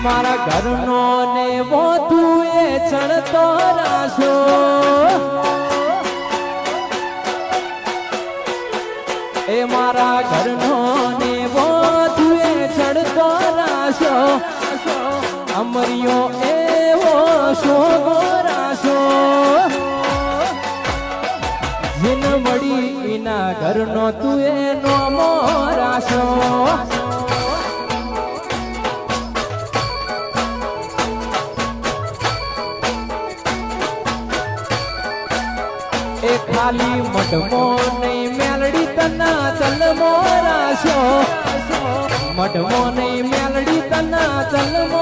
મારા ઘરનો ને મોતું એ ચણતો રાશો એ મારા ઘરનો ને મોતું એ ચડતો રાશો અમરિયો એવો શોભો રાશો જીન મળી એના ઘરનો તું એનો મોરાશો એ ખાલી મઢમો નહીં મેલડી તના તલમો રાશો મઢમો નહીં મેલડી તના તલમો